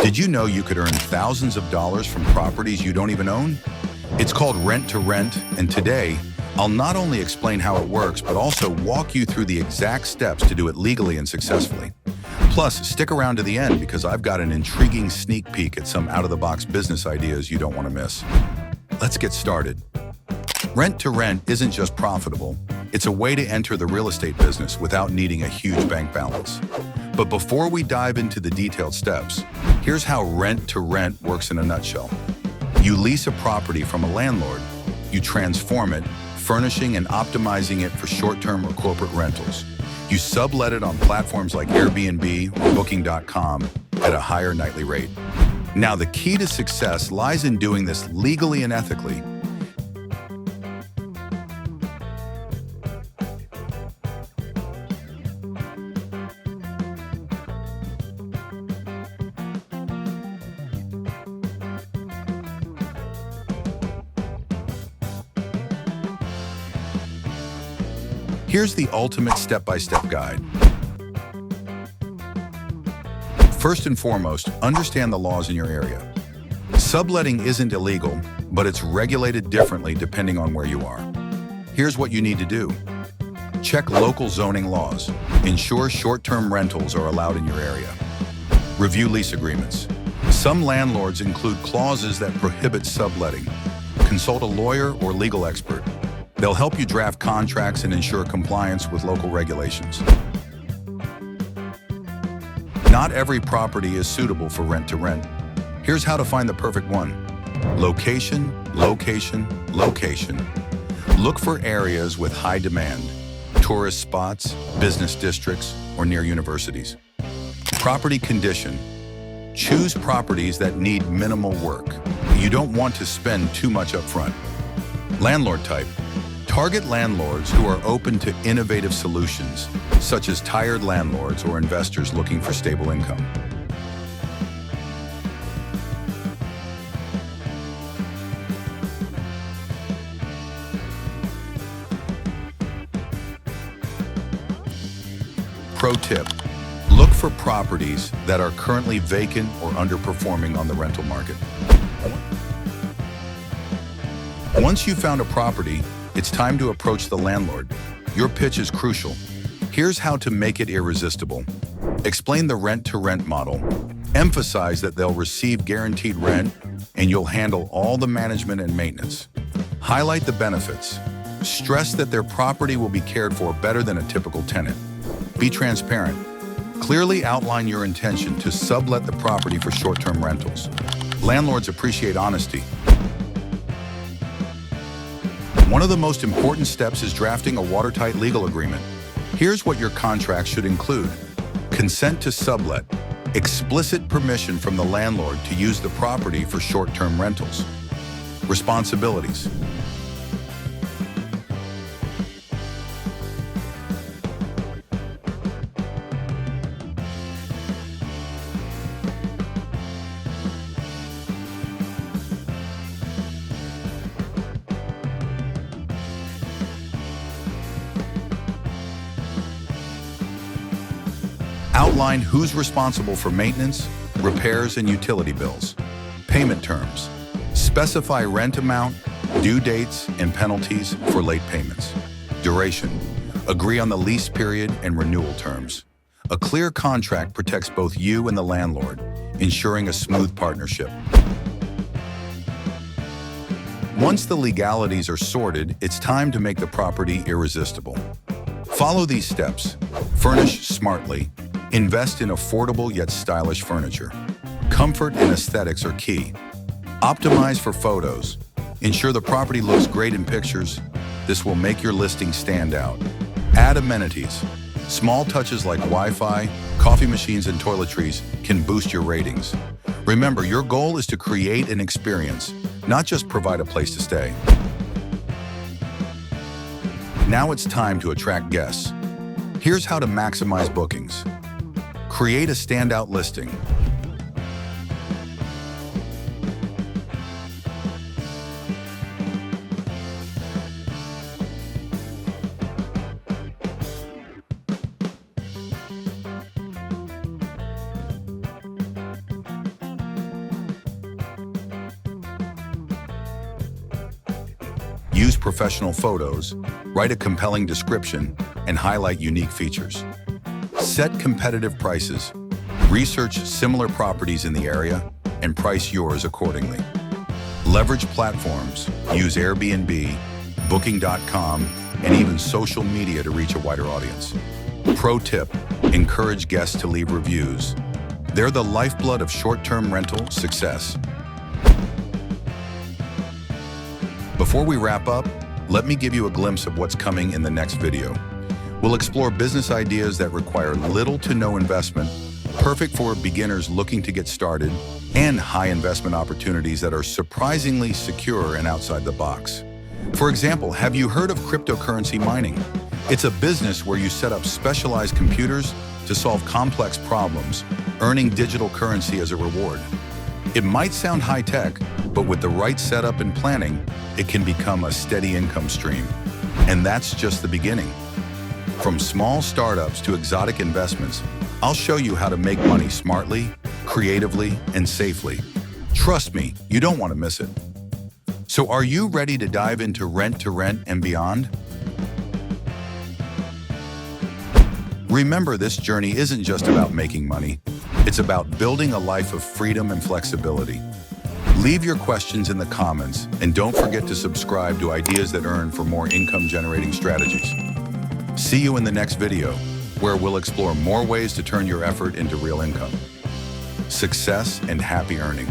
Did you know you could earn thousands of dollars from properties you don't even own? It's called rent to rent, and today, I'll not only explain how it works, but also walk you through the exact steps to do it legally and successfully. Plus, stick around to the end because I've got an intriguing sneak peek at some out-of-the-box business ideas you don't want to miss. Let's get started. Rent to rent isn't just profitable, it's a way to enter the real estate business without needing a huge bank balance. But before we dive into the detailed steps, here's how rent to rent works in a nutshell. You lease a property from a landlord, you transform it, furnishing and optimizing it for short-term or corporate rentals. You sublet it on platforms like Airbnb or Booking.com at a higher nightly rate. Now, the key to success lies in doing this legally and ethically. Here's the ultimate step-by-step guide. First and foremost, understand the laws in your area. Subletting isn't illegal, but it's regulated differently depending on where you are. Here's what you need to do. Check local zoning laws. Ensure short-term rentals are allowed in your area. Review lease agreements. Some landlords include clauses that prohibit subletting. Consult a lawyer or legal expert. They'll help you draft contracts and ensure compliance with local regulations. Not every property is suitable for rent to rent. Here's how to find the perfect one. Location, location, location. Look for areas with high demand, tourist spots, business districts, or near universities. Property condition. Choose properties that need minimal work. You don't want to spend too much upfront. Landlord type. Target landlords who are open to innovative solutions, such as tired landlords or investors looking for stable income. Pro tip: look for properties that are currently vacant or underperforming on the rental market. Once you've found a property, it's time to approach the landlord. Your pitch is crucial. Here's how to make it irresistible. Explain the rent-to-rent model. Emphasize that they'll receive guaranteed rent and you'll handle all the management and maintenance. Highlight the benefits. Stress that their property will be cared for better than a typical tenant. Be transparent. Clearly outline your intention to sublet the property for short-term rentals. Landlords appreciate honesty. One of the most important steps is drafting a watertight legal agreement. Here's what your contract should include. Consent to sublet. Explicit permission from the landlord to use the property for short-term rentals. Responsibilities. Outline who's responsible for maintenance, repairs, and utility bills. Payment terms. Specify rent amount, due dates, and penalties for late payments. Duration. Agree on the lease period and renewal terms. A clear contract protects both you and the landlord, ensuring a smooth partnership. Once the legalities are sorted, it's time to make the property irresistible. Follow these steps. Furnish smartly. Invest in affordable yet stylish furniture. Comfort and aesthetics are key. Optimize for photos. Ensure the property looks great in pictures. This will make your listing stand out. Add amenities. Small touches like Wi-Fi, coffee machines, and toiletries can boost your ratings. Remember, your goal is to create an experience, not just provide a place to stay. Now it's time to attract guests. Here's how to maximize bookings. Create a standout listing. Use professional photos, write a compelling description, and highlight unique features. Set competitive prices. Research similar properties in the area and price yours accordingly. Leverage platforms. Use Airbnb, Booking.com, and even social media to reach a wider audience. Pro tip: encourage guests to leave reviews. They're the lifeblood of short-term rental success. Before we wrap up, let me give you a glimpse of what's coming in the next video. We'll explore business ideas that require little to no investment, perfect for beginners looking to get started, and high investment opportunities that are surprisingly secure and outside the box. For example, have you heard of cryptocurrency mining? It's a business where you set up specialized computers to solve complex problems, earning digital currency as a reward. It might sound high-tech, but with the right setup and planning, it can become a steady income stream. And that's just the beginning. From small startups to exotic investments, I'll show you how to make money smartly, creatively, and safely. Trust me, you don't want to miss it. So are you ready to dive into rent-to-rent and beyond? Remember, this journey isn't just about making money. It's about building a life of freedom and flexibility. Leave your questions in the comments, and don't forget to subscribe to Ideas That Earn for more income-generating strategies. See you in the next video, where we'll explore more ways to turn your effort into real income. Success and happy earning.